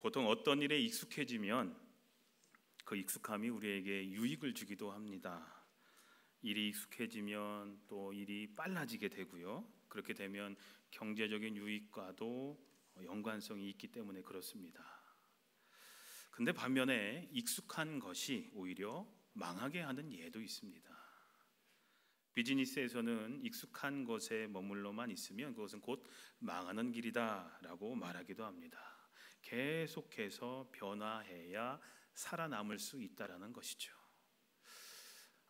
보통 어떤 일에 익숙해지면 그 익숙함이 우리에게 유익을 주기도 합니다. 일이 익숙해지면 또 일이 빨라지게 되고요. 그렇게 되면 경제적인 유익과도 연관성이 있기 때문에 그렇습니다. 근데 반면에 익숙한 것이 오히려 망하게 하는 예도 있습니다. 비즈니스에서는 익숙한 것에 머물러만 있으면 그것은 곧 망하는 길이다라고 말하기도 합니다. 계속해서 변화해야 살아남을 수 있다라는 것이죠.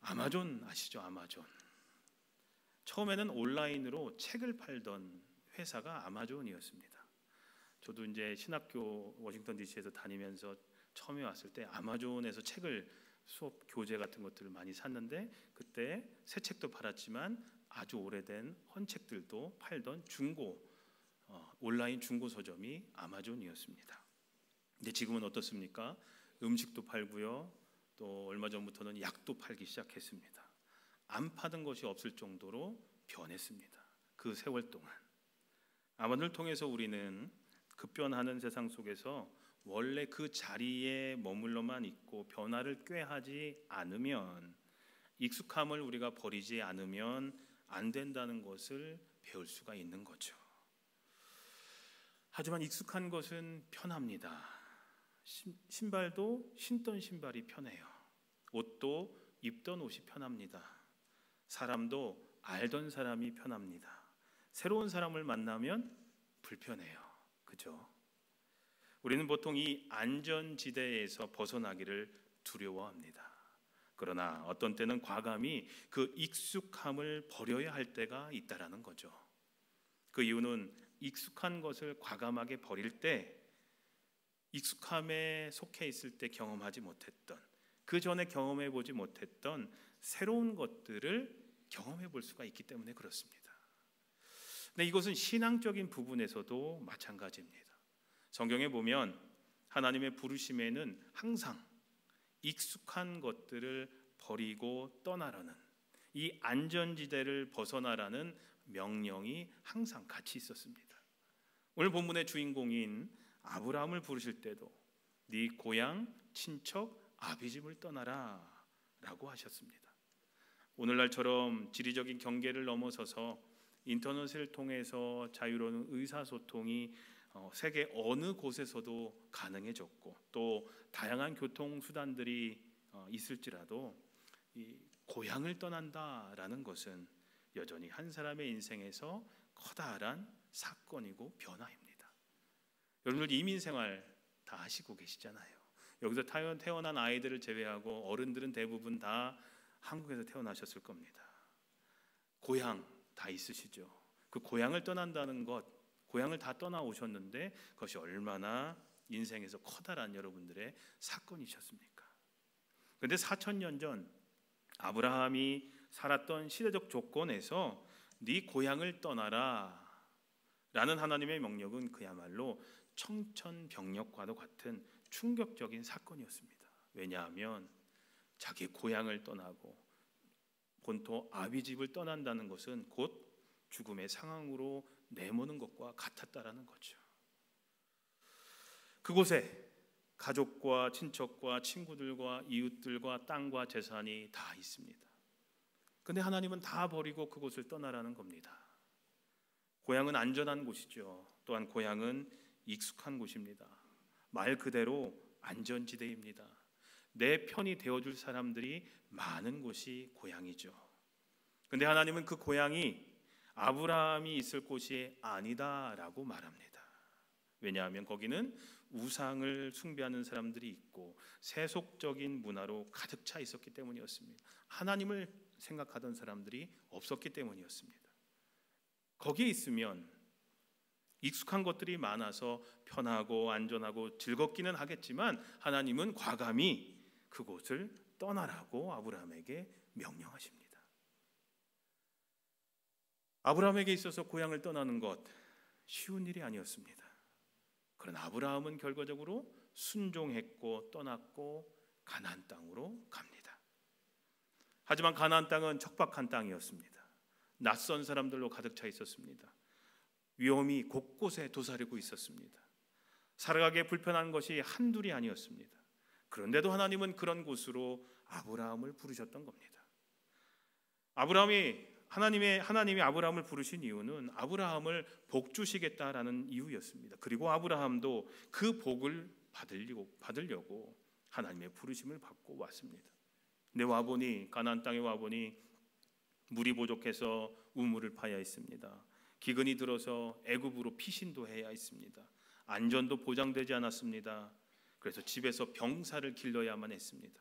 아마존 아시죠? 아마존. 처음에는 온라인으로 책을 팔던 회사가 아마존이었습니다. 저도 이제 신학교 워싱턴 DC에서 다니면서 처음에 왔을 때 아마존에서 책을 수업 교재 같은 것들을 많이 샀는데 그때 새 책도 팔았지만 아주 오래된 헌책들도 팔던 중고 온라인 중고 서점이 아마존이었습니다. 근데 지금은 어떻습니까? 음식도 팔고요. 또 얼마 전부터는 약도 팔기 시작했습니다. 안 파던 것이 없을 정도로 변했습니다. 그 세월 동안 아마존을 통해서 우리는 급변하는 세상 속에서 원래 그 자리에 머물러만 있고 변화를 꾀하지 않으면, 익숙함을 우리가 버리지 않으면 안 된다는 것을 배울 수가 있는 거죠. 하지만 익숙한 것은 편합니다. 신발도 신던 신발이 편해요. 옷도 입던 옷이 편합니다. 사람도 알던 사람이 편합니다. 새로운 사람을 만나면 불편해요. 그죠? 우리는 보통 이 안전지대에서 벗어나기를 두려워합니다. 그러나 어떤 때는 과감히 그 익숙함을 버려야 할 때가 있다라는 거죠. 그 이유는 익숙한 것을 과감하게 버릴 때 익숙함에 속해 있을 때 경험하지 못했던, 그 전에 경험해 보지 못했던 새로운 것들을 경험해 볼 수가 있기 때문에 그렇습니다. 근데 이것은 신앙적인 부분에서도 마찬가지입니다. 성경에 보면 하나님의 부르심에는 항상 익숙한 것들을 버리고 떠나라는, 이 안전지대를 벗어나라는 명령이 항상 같이 있었습니다. 오늘 본문의 주인공인 아브라함을 부르실 때도 네 고향, 친척, 아비집을 떠나라 라고 하셨습니다. 오늘날처럼 지리적인 경계를 넘어서서 인터넷을 통해서 자유로운 의사소통이 세계 어느 곳에서도 가능해졌고 또 다양한 교통수단들이 있을지라도 이 고향을 떠난다라는 것은 여전히 한 사람의 인생에서 커다란 사건이고 변화입니다. 여러분들 이민생활 다 하시고 계시잖아요. 여기서 태어난 아이들을 제외하고 어른들은 대부분 다 한국에서 태어나셨을 겁니다. 고향 다 있으시죠. 그 고향을 떠난다는 것, 고향을 다 떠나오셨는데 그것이 얼마나 인생에서 커다란 여러분들의 사건이셨습니까? 그런데 4,000년 전 아브라함이 살았던 시대적 조건에서 네 고향을 떠나라 라는 하나님의 명령은 그야말로 청천벽력과도 같은 충격적인 사건이었습니다. 왜냐하면 자기 고향을 떠나고 본토 아비집을 떠난다는 것은 곧 죽음의 상황으로 내모는 것과 같았다라는 거죠. 그곳에 가족과 친척과 친구들과 이웃들과 땅과 재산이 다 있습니다. 그런데 하나님은 다 버리고 그곳을 떠나라는 겁니다. 고향은 안전한 곳이죠. 또한 고향은 익숙한 곳입니다. 말 그대로 안전지대입니다. 내 편이 되어줄 사람들이 많은 곳이 고향이죠. 그런데 하나님은 그 고향이 아브라함이 있을 곳이 아니다라고 말합니다. 왜냐하면 거기는 우상을 숭배하는 사람들이 있고 세속적인 문화로 가득 차 있었기 때문이었습니다. 하나님을 생각하던 사람들이 없었기 때문이었습니다. 거기에 있으면 익숙한 것들이 많아서 편하고 안전하고 즐겁기는 하겠지만 하나님은 과감히 그곳을 떠나라고 아브라함에게 명령하십니다. 아브라함에게 있어서 고향을 떠나는 것 쉬운 일이 아니었습니다. 그러나 아브라함은 결과적으로 순종했고 떠났고 가나안 땅으로 갑니다. 하지만 가나안 땅은 척박한 땅이었습니다. 낯선 사람들로 가득 차 있었습니다. 위험이 곳곳에 도사리고 있었습니다. 살아가기에 불편한 것이 한둘이 아니었습니다. 그런데도 하나님은 그런 곳으로 아브라함을 부르셨던 겁니다. 하나님이 아브라함을 부르신 이유는 아브라함을 복 주시겠다라는 이유였습니다. 그리고 아브라함도 그 복을 받으려고 하나님의 부르심을 받고 왔습니다. 근데 와보니, 가나안 땅에 와보니 물이 부족해서 우물을 파야 했습니다. 기근이 들어서 애굽으로 피신도 해야 했습니다. 안전도 보장되지 않았습니다. 그래서 집에서 병사를 길러야만 했습니다.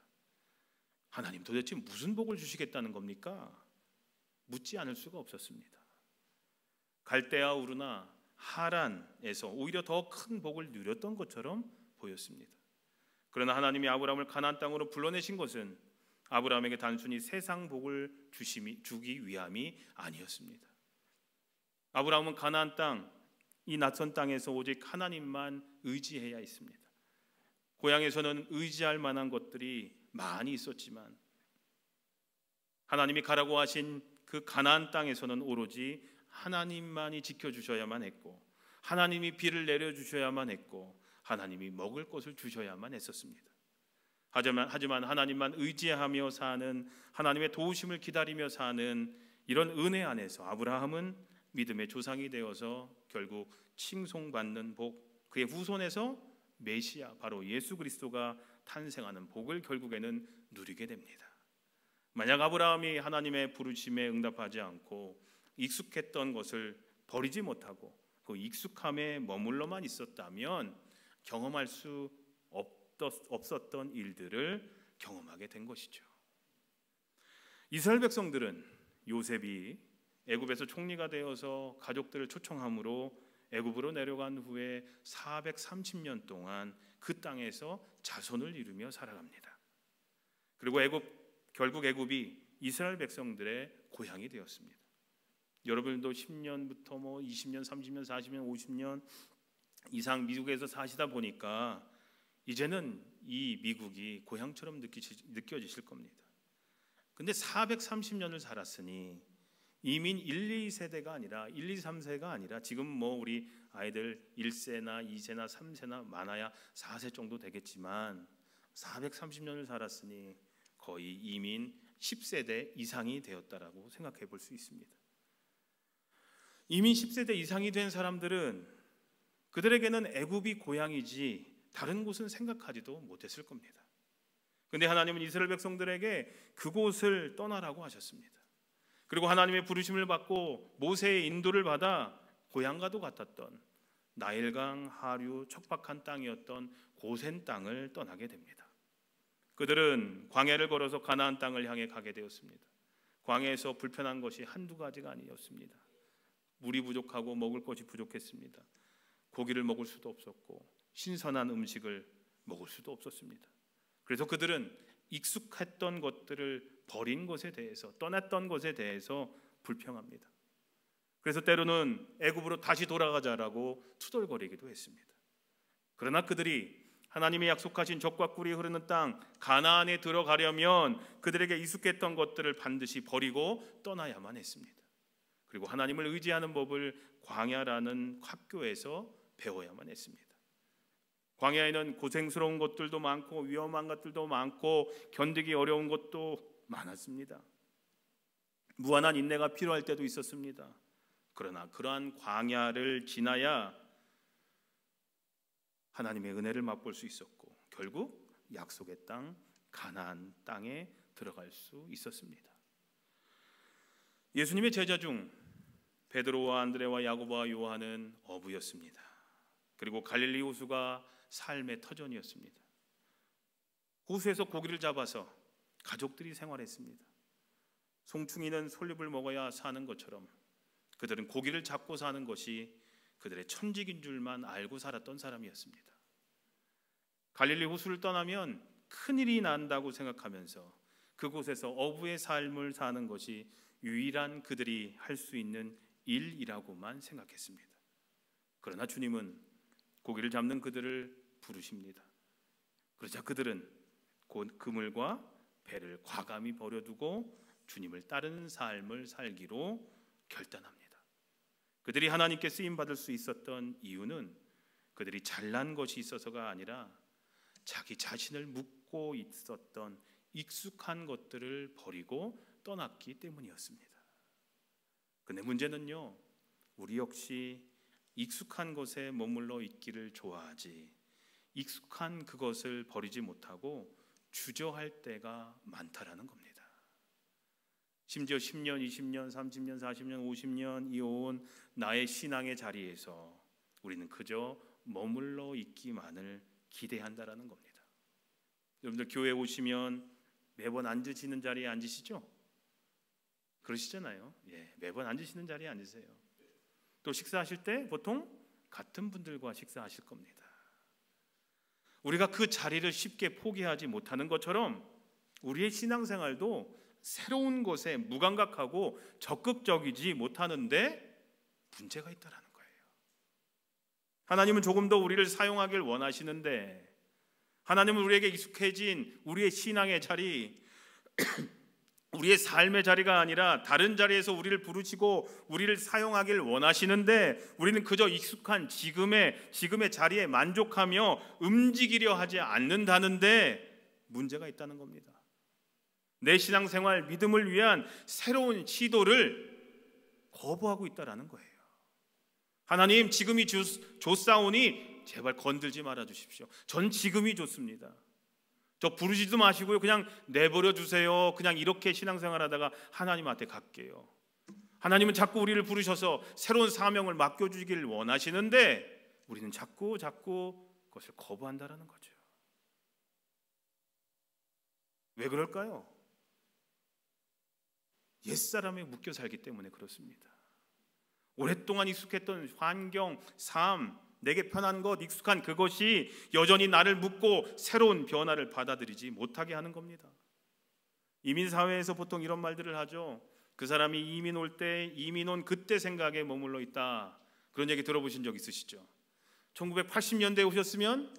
하나님 도대체 무슨 복을 주시겠다는 겁니까? 묻지 않을 수가 없었습니다. 갈대아 우르나 하란에서 오히려 더 큰 복을 누렸던 것처럼 보였습니다. 그러나 하나님이 아브라함을 가나안 땅으로 불러내신 것은 아브라함에게 단순히 세상 복을 주기 위함이 아니었습니다. 아브라함은 가나안 땅, 이 낯선 땅에서 오직 하나님만 의지해야 했습니다. 고향에서는 의지할 만한 것들이 많이 있었지만 하나님이 가라고 하신 그 가나안 땅에서는 오로지 하나님만이 지켜주셔야만 했고, 하나님이 비를 내려주셔야만 했고, 하나님이 먹을 것을 주셔야만 했었습니다. 하지만 하나님만 의지하며 사는, 하나님의 도우심을 기다리며 사는 이런 은혜 안에서 아브라함은 믿음의 조상이 되어서 결국 칭송받는 복, 그의 후손에서 메시아, 바로 예수 그리스도가 탄생하는 복을 결국에는 누리게 됩니다. 만약 아브라함이 하나님의 부르심에 응답하지 않고 익숙했던 것을 버리지 못하고 그 익숙함에 머물러만 있었다면 경험할 수 없었던 일들을 경험하게 된 것이죠. 이스라엘 백성들은 요셉이 애굽에서 총리가 되어서 가족들을 초청함으로 애굽으로 내려간 후에 430년 동안 그 땅에서 자손을 이루며 살아갑니다. 그리고 결국 애굽이 이스라엘 백성들의 고향이 되었습니다. 여러분도 10년부터 20년, 30년, 40년, 50년 이상 미국에서 사시다 보니까 이제는 이 미국이 고향처럼 느껴지실 겁니다. 근데 430년을 살았으니 이민 1, 2세대가 아니라 1, 2, 3세가 아니라 지금 우리 아이들 1세나 2세나 3세나 많아야 4세 정도 되겠지만 430년을 살았으니 거의 이민 10세대 이상이 되었다라고 생각해 볼 수 있습니다. 이민 10세대 이상이 된 사람들은 그들에게는 애굽이 고향이지 다른 곳은 생각하지도 못했을 겁니다. 그런데 하나님은 이스라엘 백성들에게 그곳을 떠나라고 하셨습니다. 그리고 하나님의 부르심을 받고 모세의 인도를 받아 고향과도 같았던 나일강 하류 척박한 땅이었던 고센 땅을 떠나게 됩니다. 그들은 광야를 걸어서 가나안 땅을 향해 가게 되었습니다. 광야에서 불편한 것이 한두 가지가 아니었습니다. 물이 부족하고 먹을 것이 부족했습니다. 고기를 먹을 수도 없었고 신선한 음식을 먹을 수도 없었습니다. 그래서 그들은 익숙했던 것들을 버린 것에 대해서, 떠났던 것에 대해서 불평합니다. 그래서 때로는 애굽으로 다시 돌아가자라고 투덜거리기도 했습니다. 그러나 그들이 하나님이 약속하신 젖과 꿀이 흐르는 땅 가나안에 들어가려면 그들에게 익숙했던 것들을 반드시 버리고 떠나야만 했습니다. 그리고 하나님을 의지하는 법을 광야라는 학교에서 배워야만 했습니다. 광야에는 고생스러운 것들도 많고 위험한 것들도 많고 견디기 어려운 것도 많았습니다. 무한한 인내가 필요할 때도 있었습니다. 그러나 그러한 광야를 지나야 하나님의 은혜를 맛볼 수 있었고 결국 약속의 땅 가나안 땅에 들어갈 수 있었습니다. 예수님의 제자 중 베드로와 안드레와 야고보와 요한은 어부였습니다. 그리고 갈릴리 호수가 삶의 터전이었습니다. 호수에서 고기를 잡아서 가족들이 생활했습니다. 송충이는 솔잎을 먹어야 사는 것처럼 그들은 고기를 잡고 사는 것이 그들의 천직인 줄만 알고 살았던 사람이었습니다. 갈릴리 호수를 떠나면 큰일이 난다고 생각하면서 그곳에서 어부의 삶을 사는 것이 유일한 그들이 할 수 있는 일이라고만 생각했습니다. 그러나 주님은 고기를 잡는 그들을 부르십니다. 그러자 그들은 곧 그물과 배를 과감히 버려두고 주님을 따르는 삶을 살기로 결단합니다. 그들이 하나님께 쓰임 받을 수 있었던 이유는 그들이 잘난 것이 있어서가 아니라 자기 자신을 묶고 있었던 익숙한 것들을 버리고 떠났기 때문이었습니다. 근데 문제는요, 우리 역시 익숙한 것에 머물러 있기를 좋아하지 익숙한 그것을 버리지 못하고 주저할 때가 많다라는 겁니다. 심지어 10년, 20년, 30년, 40년, 50년 이어온 나의 신앙의 자리에서 우리는 그저 머물러 있기만을 기대한다라는 겁니다. 여러분들 교회 오시면 매번 앉으시는 자리에 앉으시죠? 그러시잖아요. 예, 매번 앉으시는 자리에 앉으세요. 또 식사하실 때 보통 같은 분들과 식사하실 겁니다. 우리가 그 자리를 쉽게 포기하지 못하는 것처럼 우리의 신앙생활도 새로운 것에 무감각하고 적극적이지 못하는데 문제가 있다는 거예요. 하나님은 조금 더 우리를 사용하길 원하시는데, 하나님은 우리에게 익숙해진 우리의 신앙의 자리, 우리의 삶의 자리가 아니라 다른 자리에서 우리를 부르시고 우리를 사용하길 원하시는데, 우리는 그저 익숙한 지금의 자리에 만족하며 움직이려 하지 않는다는데 문제가 있다는 겁니다. 내 신앙생활, 믿음을 위한 새로운 시도를 거부하고 있다는 거예요. 하나님, 지금이 좋사오니 제발 건들지 말아 주십시오. 전 지금이 좋습니다. 저 부르지도 마시고요, 그냥 내버려 두세요. 그냥 이렇게 신앙생활하다가 하나님한테 갈게요. 하나님은 자꾸 우리를 부르셔서 새로운 사명을 맡겨주기를 원하시는데 우리는 자꾸 그것을 거부한다는 거죠. 왜 그럴까요? 옛사람에 묶여 살기 때문에 그렇습니다. 오랫동안 익숙했던 환경, 삶, 내게 편한 것, 익숙한 그것이 여전히 나를 묶고 새로운 변화를 받아들이지 못하게 하는 겁니다. 이민사회에서 보통 이런 말들을 하죠. 그 사람이 이민 올 때 이민 온 그때 생각에 머물러 있다. 그런 얘기 들어보신 적 있으시죠? 1980년대에 오셨으면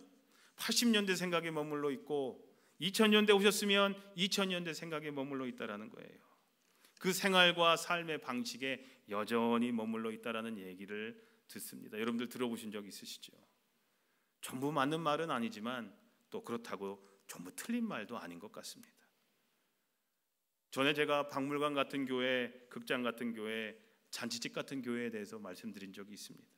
80년대 생각에 머물러 있고 2000년대 오셨으면 2000년대 생각에 머물러 있다라는 거예요. 그 생활과 삶의 방식에 여전히 머물러 있다라는 얘기를 듣습니다. 여러분들 들어보신 적 있으시죠? 전부 맞는 말은 아니지만 또 그렇다고 전부 틀린 말도 아닌 것 같습니다. 전에 제가 박물관 같은 교회, 극장 같은 교회, 잔치집 같은 교회에 대해서 말씀드린 적이 있습니다.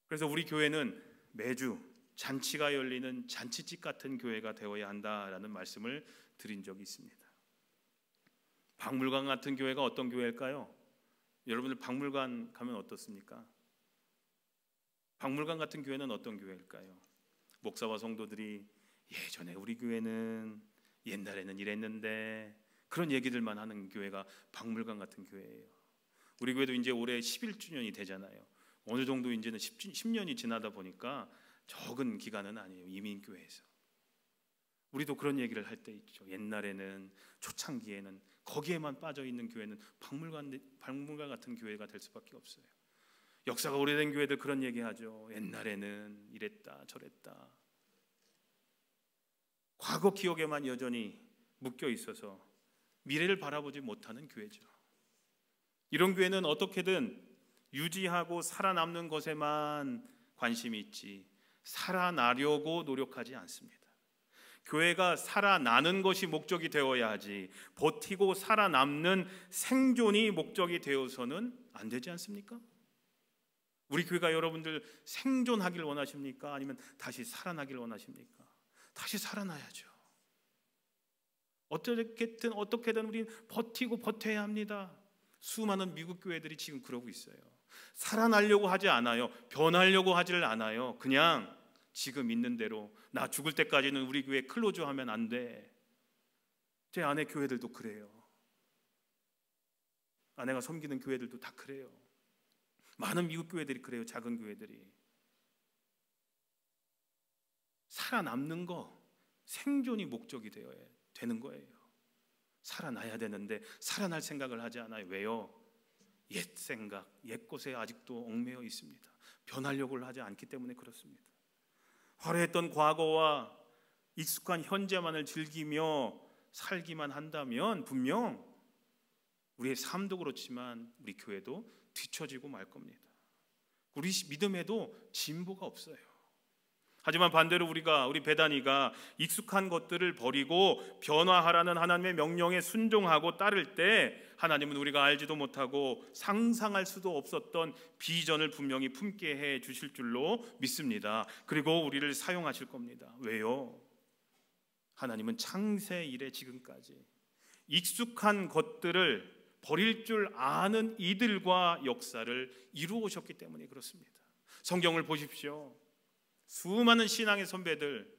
그래서 우리 교회는 매주 잔치가 열리는 잔치집 같은 교회가 되어야 한다라는 말씀을 드린 적이 있습니다. 박물관 같은 교회가 어떤 교회일까요? 여러분들 박물관 가면 어떻습니까? 박물관 같은 교회는 어떤 교회일까요? 목사와 성도들이 예전에 우리 교회는 옛날에는 이랬는데 그런 얘기들만 하는 교회가 박물관 같은 교회예요. 우리 교회도 이제 올해 11주년이 되잖아요. 어느 정도 이제는 10년이 지나다 보니까 적은 기간은 아니에요. 이민교회에서. 우리도 그런 얘기를 할 때 있죠. 옛날에는 초창기에는 거기에만 빠져있는 교회는 박물관 같은 교회가 될 수밖에 없어요. 역사가 오래된 교회들 그런 얘기하죠. 옛날에는 이랬다 저랬다. 과거 기억에만 여전히 묶여 있어서 미래를 바라보지 못하는 교회죠. 이런 교회는 어떻게든 유지하고 살아남는 것에만 관심이 있지 살아나려고 노력하지 않습니다. 교회가 살아나는 것이 목적이 되어야 하지 버티고 살아남는 생존이 목적이 되어서는 안 되지 않습니까? 우리 교회가 여러분들 생존하길 원하십니까? 아니면 다시 살아나길 원하십니까? 다시 살아나야죠. 어떻게든 우리는 버티고 버텨야 합니다. 수많은 미국 교회들이 지금 그러고 있어요. 살아나려고 하지 않아요. 변하려고 하지를 않아요. 그냥 지금 있는 대로 나 죽을 때까지는 우리 교회 클로즈하면 안 돼. 제 아내 교회들도 그래요. 아내가 섬기는 교회들도 다 그래요. 많은 미국 교회들이 그래요. 작은 교회들이. 살아남는 거, 생존이 목적이 되는 거예요. 살아나야 되는데 살아날 생각을 하지 않아요. 왜요? 옛 생각, 옛 것에 아직도 얽매여 있습니다. 변하려고 하지 않기 때문에 그렇습니다. 화려했던 과거와 익숙한 현재만을 즐기며 살기만 한다면 분명 우리의 삶도 그렇지만 우리 교회도 뒤처지고 말 겁니다. 우리 믿음에도 진보가 없어요. 하지만 반대로 우리 베다니가 익숙한 것들을 버리고 변화하라는 하나님의 명령에 순종하고 따를 때 하나님은 우리가 알지도 못하고 상상할 수도 없었던 비전을 분명히 품게 해 주실 줄로 믿습니다. 그리고 우리를 사용하실 겁니다. 왜요? 하나님은 창세 이래 지금까지 익숙한 것들을 버릴 줄 아는 이들과 역사를 이루어오셨기 때문에 그렇습니다. 성경을 보십시오. 수많은 신앙의 선배들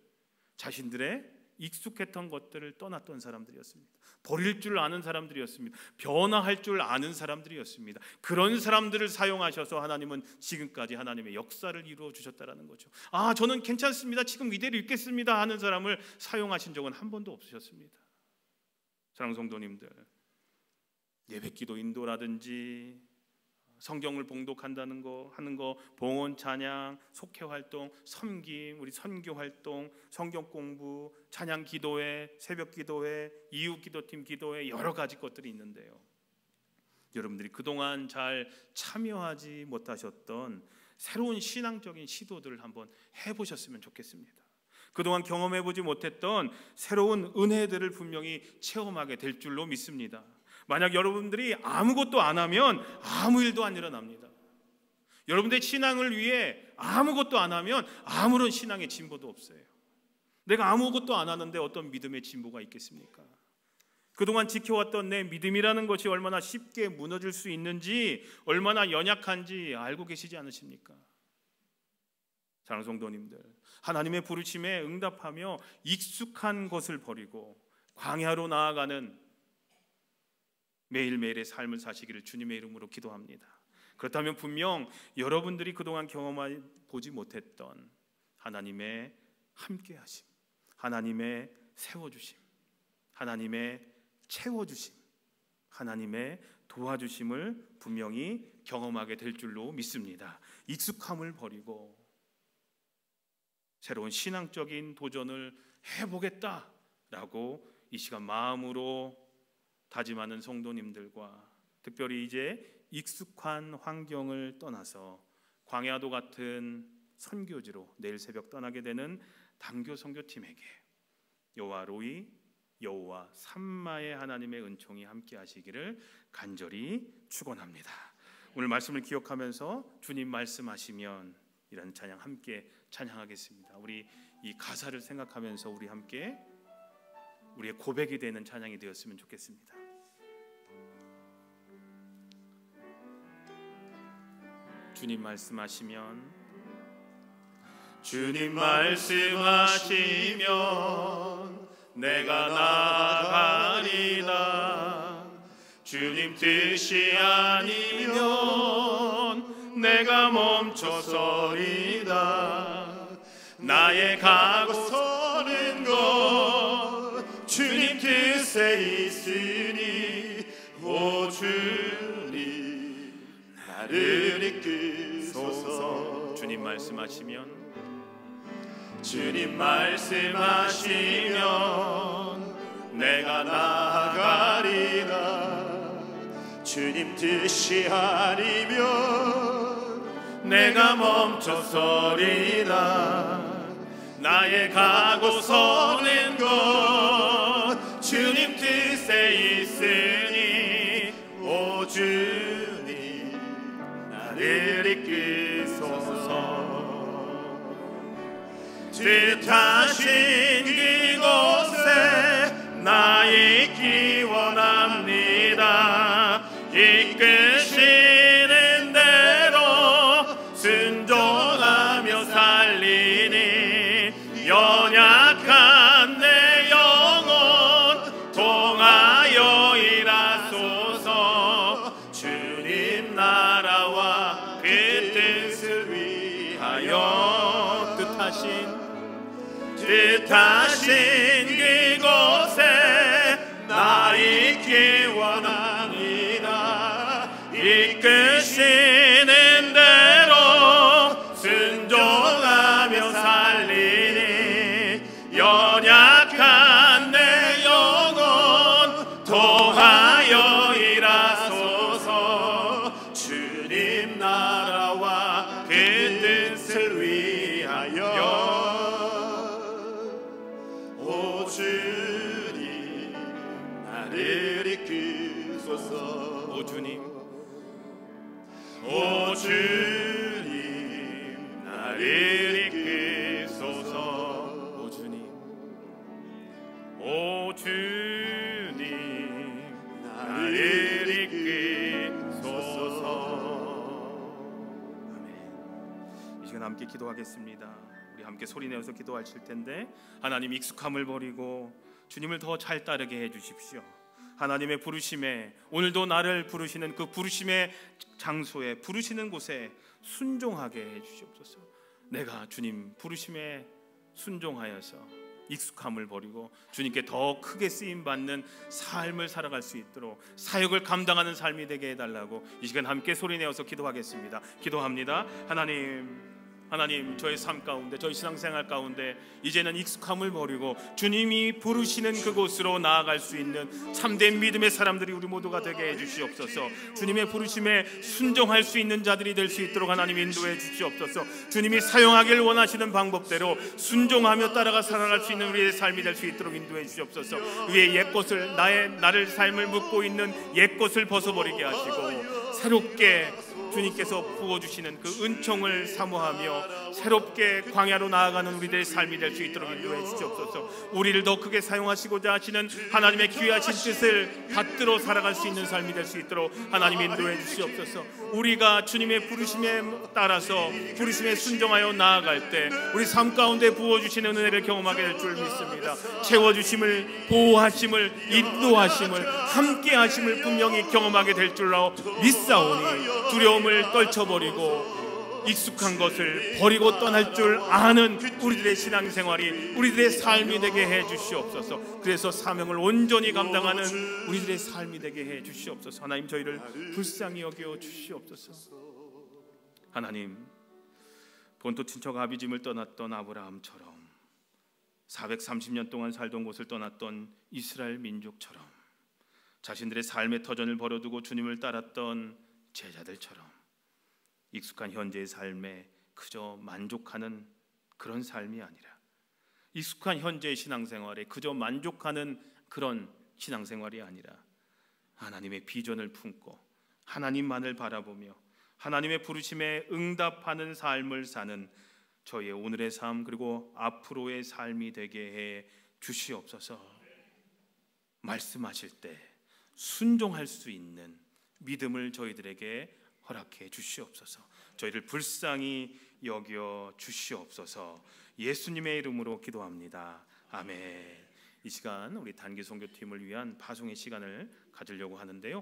자신들의 익숙했던 것들을 떠났던 사람들이었습니다. 버릴 줄 아는 사람들이었습니다. 변화할 줄 아는 사람들이었습니다. 그런 사람들을 사용하셔서 하나님은 지금까지 하나님의 역사를 이루어 주셨다는 거죠. 저는 괜찮습니다, 지금 이대로 있겠습니다 하는 사람을 사용하신 적은 한 번도 없으셨습니다. 사랑하는 성도님들, 예배기도 인도라든지 성경을 봉독한다는 거, 하는 거, 봉헌 찬양, 속회 활동, 섬김, 우리 선교 활동, 성경 공부, 찬양 기도회, 새벽 기도회, 이웃 기도팀 기도회, 여러 가지 것들이 있는데요. 여러분들이 그동안 잘 참여하지 못하셨던 새로운 신앙적인 시도들을 한번 해보셨으면 좋겠습니다. 그동안 경험해보지 못했던 새로운 은혜들을 분명히 체험하게 될 줄로 믿습니다. 만약 여러분들이 아무것도 안 하면 아무 일도 안 일어납니다. 여러분들의 신앙을 위해 아무것도 안 하면 아무런 신앙의 진보도 없어요. 내가 아무것도 안 하는데 어떤 믿음의 진보가 있겠습니까? 그동안 지켜왔던 내 믿음이라는 것이 얼마나 쉽게 무너질 수 있는지, 얼마나 연약한지 알고 계시지 않으십니까? 사랑하는 성도님들, 하나님의 부르심에 응답하며 익숙한 것을 버리고 광야로 나아가는 매일매일의 삶을 사시기를 주님의 이름으로 기도합니다. 그렇다면 분명 여러분들이 그동안 경험해보지 못했던 하나님의 함께하심, 하나님의 세워주심, 하나님의 채워주심, 하나님의 도와주심을 분명히 경험하게 될 줄로 믿습니다. 익숙함을 버리고 새로운 신앙적인 도전을 해보겠다라고 이 시간 마음으로 다짐하는 성도님들과, 특별히 이제 익숙한 환경을 떠나서 광야도 같은 선교지로 내일 새벽 떠나게 되는 단교 선교팀에게 여호와 로이, 여호와 삼마의 하나님의 은총이 함께 하시기를 간절히 축원합니다. 오늘 말씀을 기억하면서 주님 말씀하시면 이라는 찬양 함께 찬양하겠습니다. 우리 이 가사를 생각하면서 우리 함께 우리의 고백이 되는 찬양이 되었으면 좋겠습니다. 주님 말씀하시면, 주님 말씀하시면 내가 나아가리라. 주님 뜻이 아니면 내가 멈춰서리다. 나의 가고 서는 것 주님 뜻에 있으니, 오 주님 나를 이끄소서. 주님 말씀하시면, 주님 말씀하시면 내가 나아가리라. 주님 뜻이 아니면 내가 멈춰서리라. 나의 가고 서는 것 주님 뜻에 있으니, 오 주님 나를 이끄소서. 뜻하신 그곳에 나 있기 원합니다. 이끄시는 대로 순종하며 살리니, 연약한 내 영혼 통하여 일하소서. 주님 나라와 그 뜻을 위하여 뜻하신 그곳에 나 있기 원합니다. 이끄시는 대로 순종하며 살리니, 연약한 내 영혼 통하여 일하소서. 주님 나라와 그 주님 나를 이끄소서. 오 주님, 오 주님 나를 이끄소서. 오 주님, 오 주님 나를 이끄소서. 아멘. 이 시간 함께 기도하겠습니다. 우리 함께 소리내어서 기도하실 텐데, 하나님 익숙함을 버리고 주님을 더 잘 따르게 해주십시오. 하나님의 부르심에, 오늘도 나를 부르시는 그 부르심의 장소에, 부르시는 곳에 순종하게 해주시옵소서. 내가 주님 부르심에 순종하여서 익숙함을 버리고 주님께 더 크게 쓰임받는 삶을 살아갈 수 있도록, 사역을 감당하는 삶이 되게 해달라고 이 시간 함께 소리내어서 기도하겠습니다. 기도합니다. 하나님, 저의 삶 가운데, 저희 신앙생활 가운데 이제는 익숙함을 버리고 주님이 부르시는 그곳으로 나아갈 수 있는 참된 믿음의 사람들이 우리 모두가 되게 해주시옵소서. 주님의 부르심에 순종할 수 있는 자들이 될 수 있도록 하나님 인도해 주시옵소서. 주님이 사용하길 원하시는 방법대로 순종하며 따라가 살아갈 수 있는 우리의 삶이 될 수 있도록 인도해 주시옵소서. 위에 옛것을, 나를 삶을 묻고 있는 옛것을 벗어버리게 하시고 새롭게 주님께서 부어주시는 그 은총을 사모하며 새롭게 광야로 나아가는 우리들의 삶이 될 수 있도록 인도해 주시옵소서. 우리를 더 크게 사용하시고자 하시는 하나님의 귀하신 뜻을 받들어 살아갈 수 있는 삶이 될 수 있도록 하나님 인도해 주시옵소서. 우리가 주님의 부르심에 따라서, 부르심에 순종하여 나아갈 때 우리 삶 가운데 부어주시는 은혜를 경험하게 될 줄 믿습니다. 채워주심을, 보호하심을, 인도하심을, 함께하심을 분명히 경험하게 될 줄로 믿사오니 두려움을 떨쳐버리고 익숙한 것을 버리고 떠날 줄 아는 우리들의 신앙생활이, 우리들의 삶이 되게 해 주시옵소서. 그래서 사명을 온전히 감당하는 우리들의 삶이 되게 해 주시옵소서. 하나님, 저희를 불쌍히 여겨 주시옵소서. 하나님, 본토 친척 아비짐을 떠났던 아브라함처럼 430년 동안 살던 곳을 떠났던 이스라엘 민족처럼 자신들의 삶의 터전을 버려두고 주님을 따랐던 제자들처럼 익숙한 현재의 삶에 그저 만족하는 그런 삶이 아니라, 익숙한 현재의 신앙생활에 그저 만족하는 그런 신앙생활이 아니라 하나님의 비전을 품고 하나님만을 바라보며 하나님의 부르심에 응답하는 삶을 사는 저희의 오늘의 삶, 그리고 앞으로의 삶이 되게 해 주시옵소서. 말씀하실 때 순종할 수 있는 믿음을 저희들에게 허락해 주시옵소서. 저희를 불쌍히 여겨 주시옵소서. 예수님의 이름으로 기도합니다. 아멘. 이 시간 우리 단기 선교팀을 위한 파송의 시간을 가지려고 하는데요.